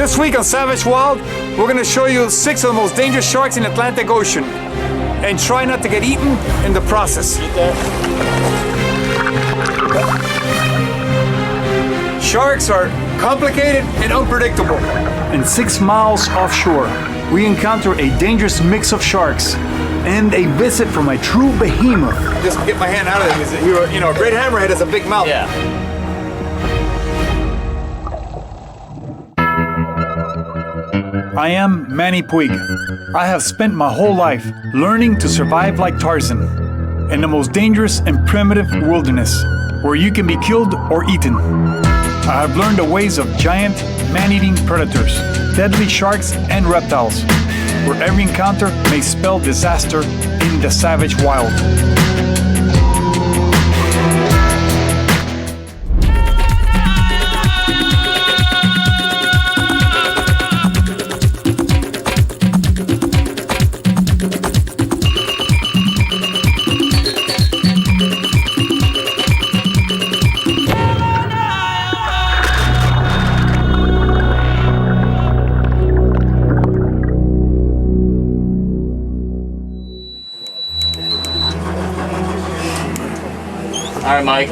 This week on Savage Wild, we're going to show you 6 of the most dangerous sharks in the Atlantic Ocean. And try not to get eaten in the process. Sharks are complicated and unpredictable. And 6 miles offshore, we encounter a dangerous mix of sharks and a visit from a true behemoth. Just get my hand out of it. You know, a great hammerhead has a big mouth. Yeah. I am Manny Puig. I have spent my whole life learning to survive like Tarzan in the most dangerous and primitive wilderness, where you can be killed or eaten. I have learned the ways of giant, man-eating predators, deadly sharks, and reptiles, where every encounter may spell disaster in the savage wild. All right, Mike.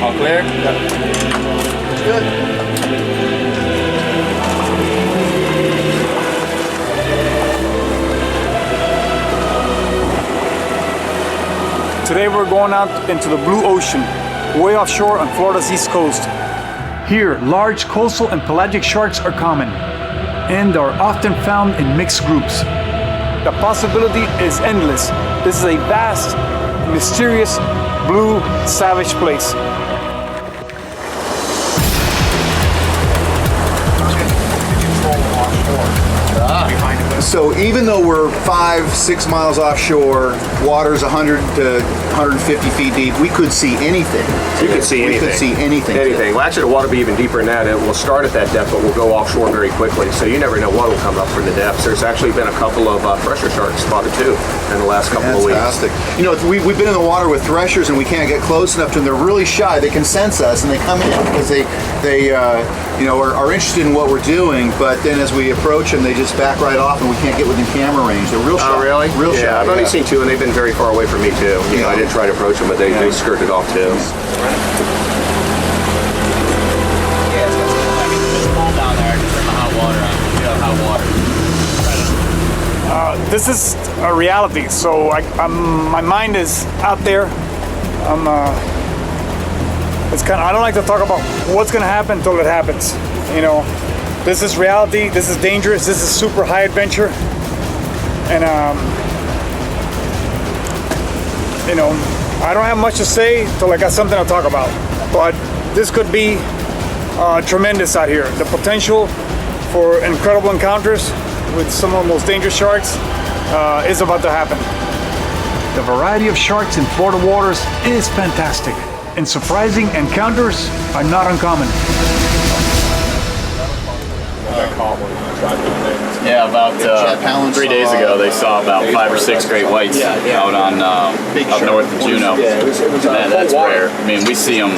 All clear? Good. Today we're going out into the blue ocean, way offshore on Florida's east coast. Here, large coastal and pelagic sharks are common and are often found in mixed groups. The possibility is endless. This is a vast, mysterious, blue, savage place. So even though we're 5-6 miles offshore, water's 100 to 150 feet deep, we could see anything. You could see anything. We could see anything. Anything. Well, actually, the water will be even deeper than that. It will start at that depth, but we'll go offshore very quickly. So you never know what will come up from the depths. There's actually been a couple of pressure sharks spotted too in the last couple of weeks. Fantastic. You know, we've been in the water with threshers and we can't get close enough to them. They're really shy. They can sense us and they come in because they are interested in what we're doing. But then as we approach them, they just back right off and we can't get within camera range. They're real shy. Oh, really? Real shy. Yeah, I've only seen 2 and they've been very far away from me too. You know, I didn't try to approach them, but they skirted off too. This is a reality, so my mind is out there. I don't like to talk about what's gonna happen until it happens. You know, this is reality. This is dangerous. This is super high adventure, and you know, I don't have much to say till I got something to talk about. But this could be tremendous out here. The potential for incredible encounters with some of the most dangerous sharks is about to happen. The variety of sharks in Florida waters is fantastic, and surprising encounters are not uncommon. Yeah, about 3 days ago, they saw about 5 or 6 great whites out on up north of Juneau. Man, that's rare. I mean, we see them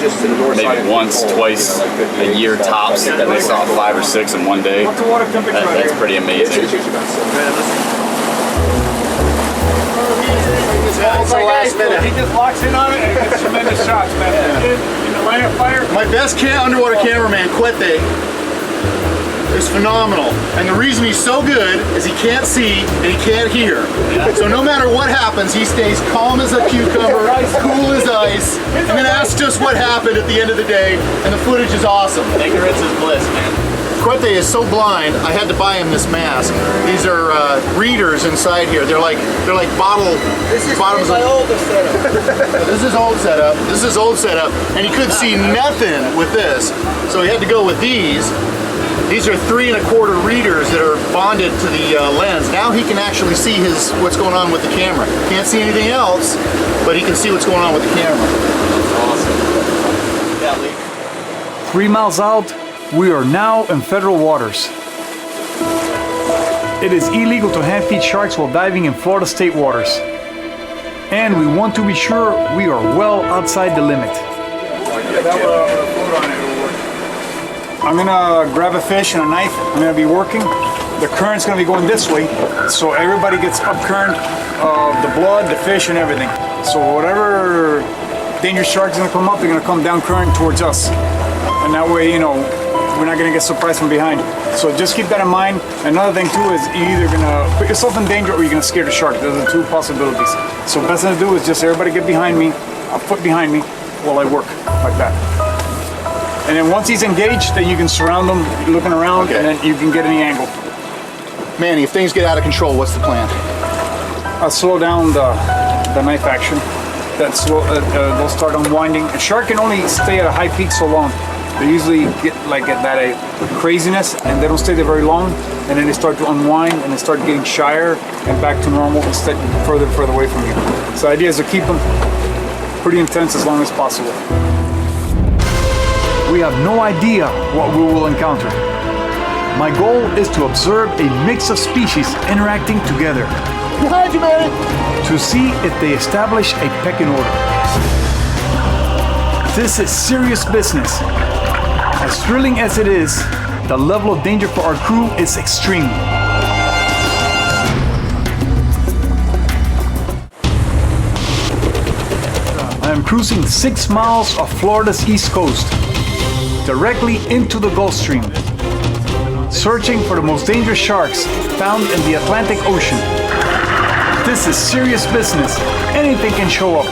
maybe once, twice a year tops, and they saw 5 or 6 in one day. That's pretty amazing. It's the last minute. He just locks in on it and gets tremendous shots, man. In the line of fire. My best underwater cameraman, Quete, is phenomenal. And the reason he's so good is he can't see and he can't hear. So no matter what happens, he stays calm as a cucumber, cool as ice, and then asks us what happened at the end of the day, and the footage is awesome. Ignorance is bliss, man. Quete is so blind, I had to buy him this mask. These are readers inside here. They're like bottoms. This is my oldest setup. This is old setup. This is old setup, and he could see nothing with this, so he had to go with these. These are 3 1/4 readers that are bonded to the lens. Now he can actually see what's going on with the camera. Can't see anything else, but he can see what's going on with the camera. Awesome. Yeah, Lee. 3 miles out, we are now in federal waters. It is illegal to hand feed sharks while diving in Florida state waters. And we want to be sure we are well outside the limit. Yeah, that will float on it. It'll work. I'm gonna grab a fish and a knife. I'm gonna be working. The current's gonna be going this way, so everybody gets up current of the blood, the fish, and everything. So whatever dangerous shark's gonna come up, they're gonna come down current towards us. And that way, you know, we're not gonna get surprised from behind. So just keep that in mind. Another thing too is you're either gonna put yourself in danger or you're gonna scare the shark. Those are the two possibilities. So best thing to do is just everybody get behind me, a foot behind me, while I work, like that. And then once he's engaged, then you can surround him, looking around, Okay. and then you can get any angle. Manny, if things get out of control, what's the plan? I'll slow down the knife action. They'll start unwinding. A shark can only stay at a high peak so long. They usually get like at that craziness, and they don't stay there very long. And then they start to unwind, and they start getting shyer and back to normal instead further and further away from you. So the idea is to keep them pretty intense as long as possible. We have no idea what we will encounter. My goal is to observe a mix of species interacting together Behind you, Manny! to see if they establish a pecking order. This is serious business. As thrilling as it is, the level of danger for our crew is extreme. I am cruising 6 miles of Florida's east coast, directly into the Gulf Stream, searching for the most dangerous sharks found in the Atlantic Ocean. This is serious business. Anything can show up.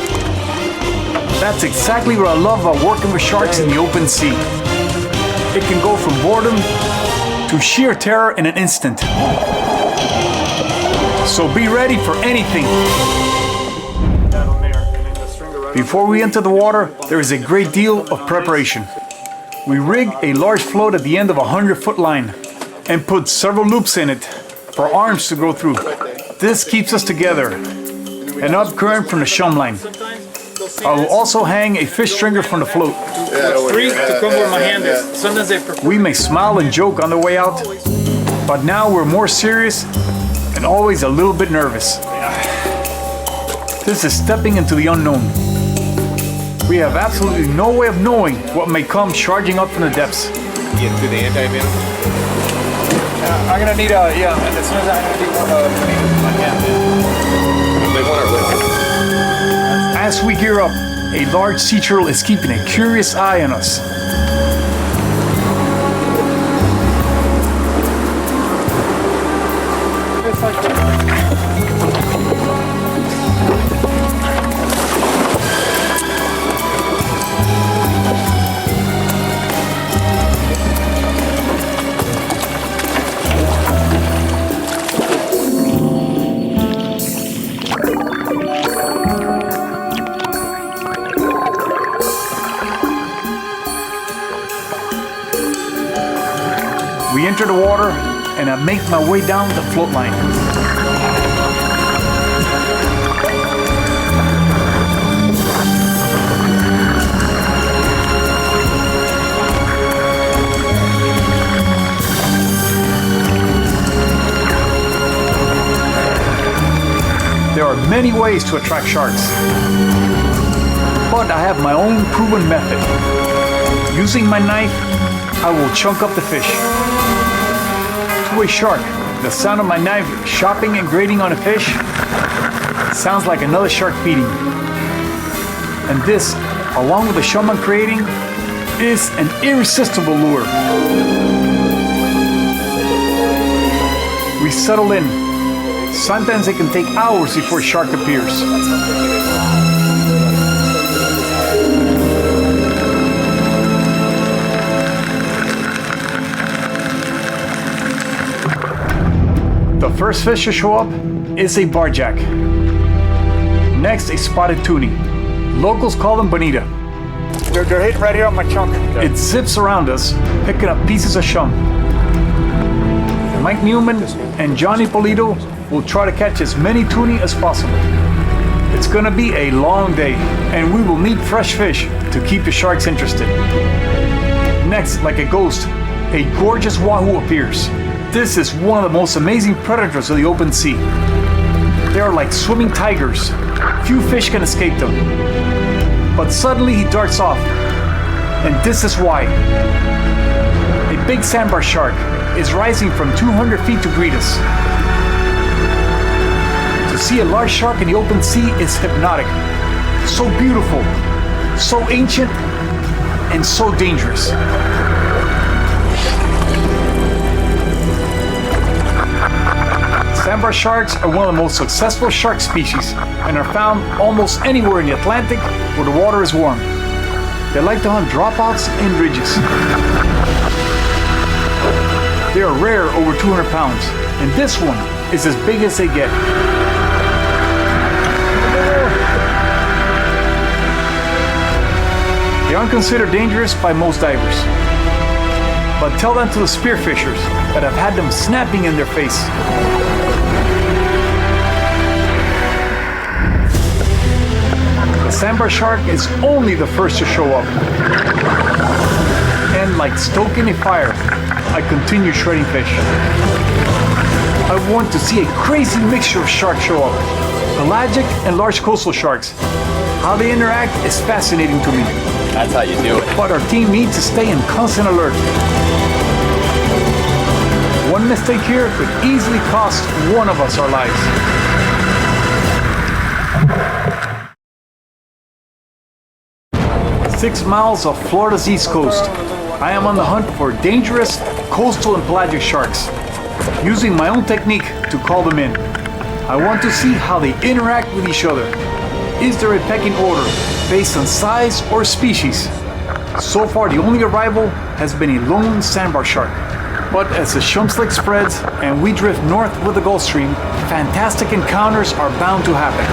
That's exactly what I love about working with sharks in the open sea. It can go from boredom to sheer terror in an instant. So be ready for anything. Before we enter the water, there is a great deal of preparation. We rig a large float at the end of a 100-foot line and put several loops in it for arms to go through. This keeps us together and up current from the shum line. I will also hang a fish stringer from the float. Free to come where my hand is. Sometimes they prefer. We may smile and joke on the way out, but now we're more serious and always a little bit nervous. This is stepping into the unknown. We have absolutely no way of knowing what may come charging up from the depths. Get through the anti-venom. I'm gonna need a, yeah, and as soon as I'm gonna need one in my hand. They want our liquid. As we gear up, a large sea turtle is keeping a curious eye on us. We enter the water, and I make my way down the float line. There are many ways to attract sharks, but I have my own proven method. Using my knife, I will chunk up the fish. To a shark, the sound of my knife chopping and grating on a fish sounds like another shark feeding. And this, along with the shum I'm creating, is an irresistible lure. We settle in. Sometimes it can take hours before a shark appears. The first fish to show up is a barjack. Next, a spotted toonie. Locals call them bonita. They're hitting right here on my chunk. It zips around us, picking up pieces of shum. Mike Newman and Johnny Polito will try to catch as many toonie as possible. It's gonna be a long day, and we will need fresh fish to keep the sharks interested. Next, like a ghost, a gorgeous wahoo appears. This is one of the most amazing predators of the open sea. They are like swimming tigers. Few fish can escape them. But suddenly he darts off, And this is why. A big sandbar shark is rising from 200 feet to greet us. To see a large shark in the open sea is hypnotic. So beautiful, so ancient, and so dangerous. Sandbar sharks are one of the most successful shark species and are found almost anywhere in the Atlantic where the water is warm. They like to hunt dropouts and ridges. They are rare, over 200 pounds, and this one is as big as they get. They aren't considered dangerous by most divers. But tell that to the spearfishers that have had them snapping in their face. The sandbar shark is only the first to show up. And like stoking a fire, I continue shredding fish. I want to see a crazy mixture of sharks show up. Pelagic and large coastal sharks. How they interact is fascinating to me. That's how you do it. But our team needs to stay in constant alert. One mistake here could easily cost one of us our lives. Six miles of Florida's east coast. I am on the hunt for dangerous coastal and pelagic sharks, using my own technique to call them in. I want to see how they interact with each other. Is there a pecking order based on size or species? So far, the only arrival has been a lone sandbar shark. But as the Shumslick spreads and we drift north with the Gulf Stream, fantastic encounters are bound to happen.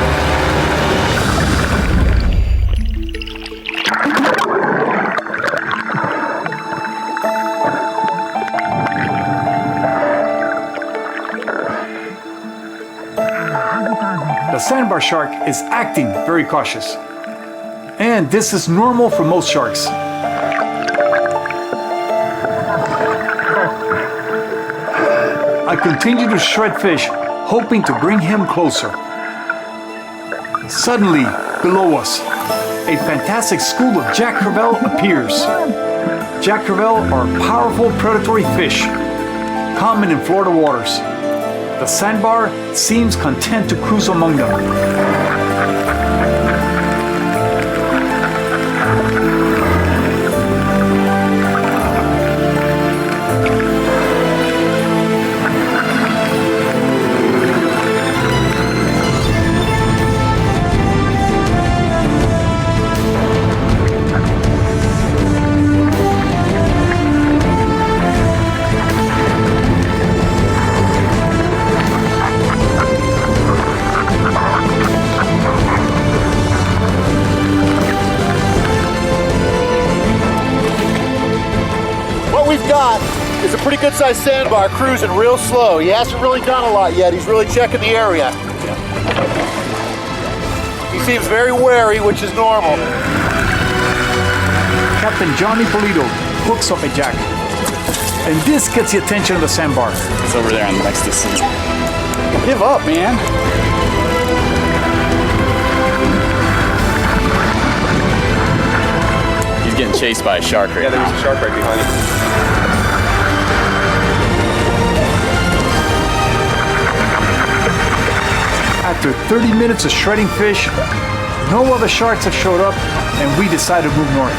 The sandbar shark is acting very cautious. And this is normal for most sharks. I continue to shred fish, hoping to bring him closer. Suddenly, below us, a fantastic school of jack crevalle appears. Jack crevalle are powerful predatory fish, common in Florida waters. The sandbar seems content to cruise among them. Is a pretty good sized sandbar cruising real slow. He hasn't really done a lot yet. He's really checking the area. He seems very wary, which is normal. Captain Johnny Polito hooks up a jack. And this gets the attention of the sandbar. It's over there on the next distance. Give up, man. He's getting chased by a shark right now. Yeah, there's a shark right behind him. After 30 minutes of shredding fish, no other sharks have showed up, and we decided to move north.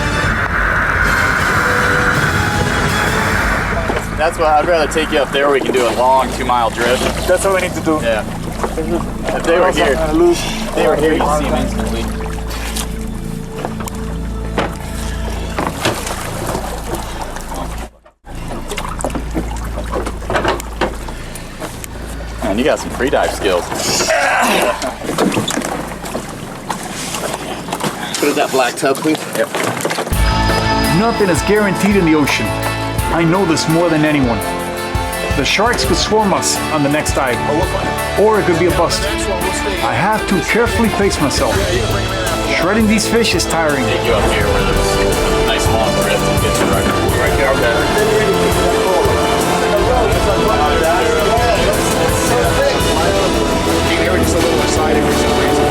That's why I'd rather take you up there where we can do a long 2-mile drift. That's all we need to do. Yeah. If they were here, you'd see them instantly. Man, you got some free dive skills. Put in that black tub, please. Yep. Nothing is guaranteed in the ocean. I know this more than anyone. The sharks could swarm us on the next dive, or it could be a bust. I have to carefully pace myself. Shredding these fish is tiring. Take you up here where there's a nice long drift and get you right there. They were just a little excited for some reason.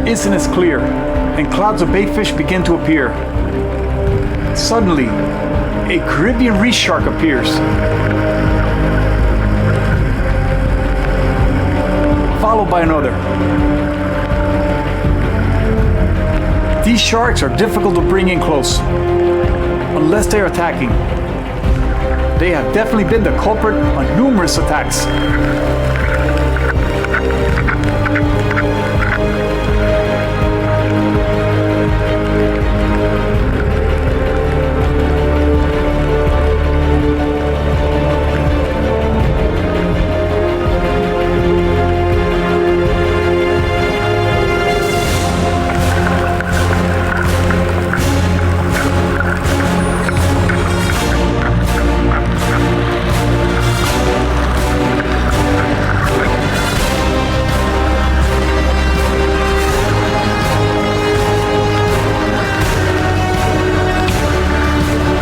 isn't as clear, and clouds of baitfish begin to appear. Suddenly, a Caribbean reef shark appears. Followed by another. These sharks are difficult to bring in close, unless they are attacking. They have definitely been the culprit on numerous attacks.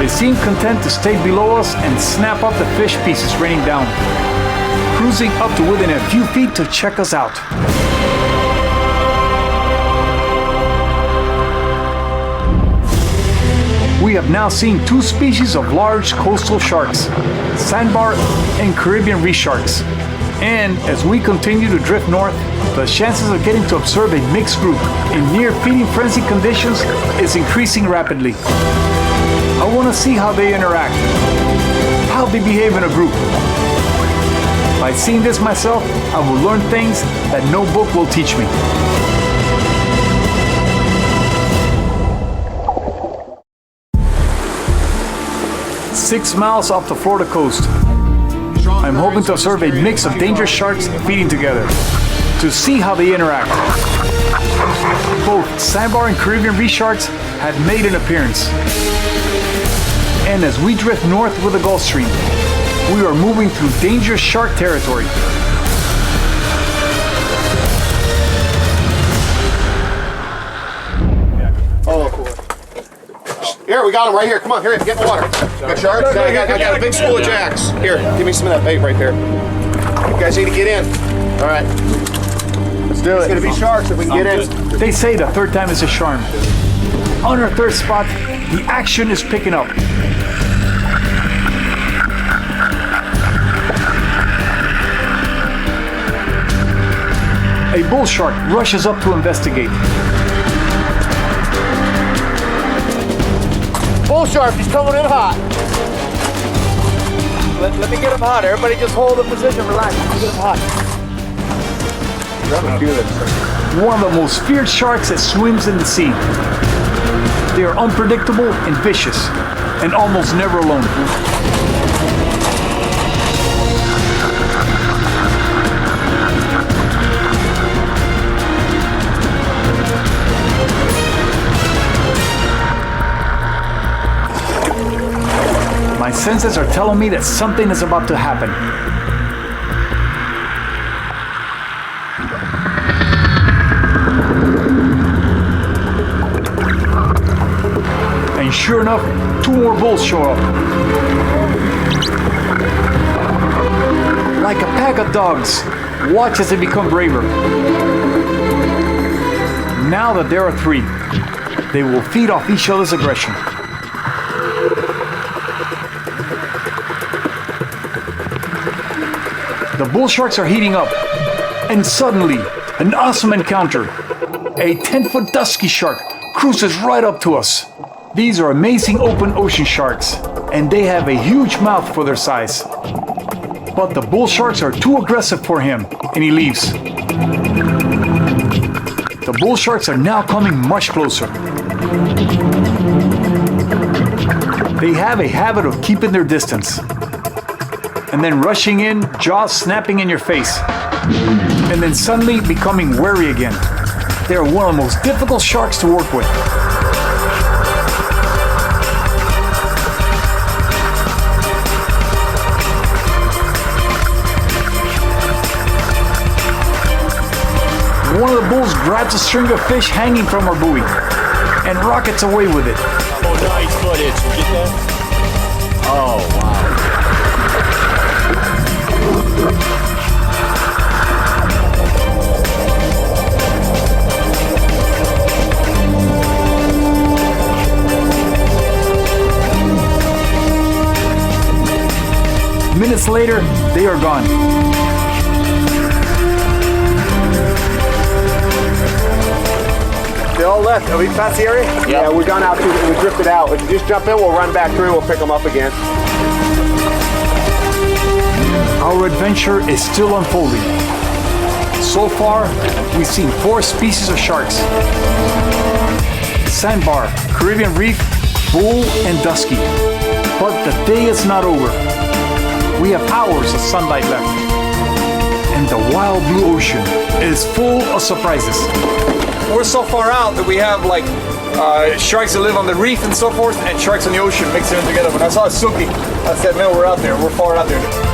Seem content to stay below us and snap up the fish pieces raining down, cruising up to within a few feet to check us out. We have now seen two species of large coastal sharks, sandbar and Caribbean reef sharks. And as we continue to drift north, the chances of getting to observe a mixed group in near feeding frenzy conditions is increasing rapidly. I want to see how they interact, how they behave in a group. By seeing this myself, I will learn things that no book will teach me. Six miles off the Florida coast, I'm hoping to observe a mix of dangerous sharks feeding together, to see how they interact. Both sandbar and Caribbean reef sharks have made an appearance. And as we drift north with the Gulf Stream, we are moving through dangerous shark territory. Oh, cool. Here, we got them right here. Come on, here, get in the water. Got sharks? I got a big school of jacks. Here, give me some of that bait right there. You guys need to get in. All right. Let's do it. It's going to be sharks if we can get in. They say the third time is a charm. On our third spot, the action is picking up. A bull shark rushes up to investigate. Bull shark, he's coming in hot. Let me get him hot. Everybody just hold the position, relax. Let me get him hot. One of the most feared sharks that swims in the sea. They are unpredictable and vicious, and almost never alone. My senses are telling me that something is about to happen. And sure enough, two more bulls show up. Like a pack of dogs, watch as they become braver. Now that there are three, they will feed off each other's aggression. The bull sharks are heating up, and suddenly, an awesome encounter. A 10-foot dusky shark cruises right up to us. These are amazing open ocean sharks, and they have a huge mouth for their size. But the bull sharks are too aggressive for him, and he leaves. The bull sharks are now coming much closer. They have a habit of keeping their distance, and then rushing in, jaws snapping in your face, and then suddenly becoming wary again. They are one of the most difficult sharks to work with. One of the bulls grabs a string of fish hanging from our buoy and rockets away with it. Oh, nice footage. Get that? Oh, wow. minutes later, they are gone. They all left. Are we past the area? Yeah, we've gone out, we drifted out. If you just jump in, we'll run back through, we'll pick them up again. Our adventure is still unfolding. So far, we've seen 4 species of sharks: sandbar, Caribbean reef, bull, and dusky. But the day is not over. We have hours of sunlight left. And the wild blue ocean is full of surprises. We're so far out that we have like sharks that live on the reef and so forth, and sharks in the ocean mixing them together. When I saw a Suki, I said, man, we're out there. We're far out there.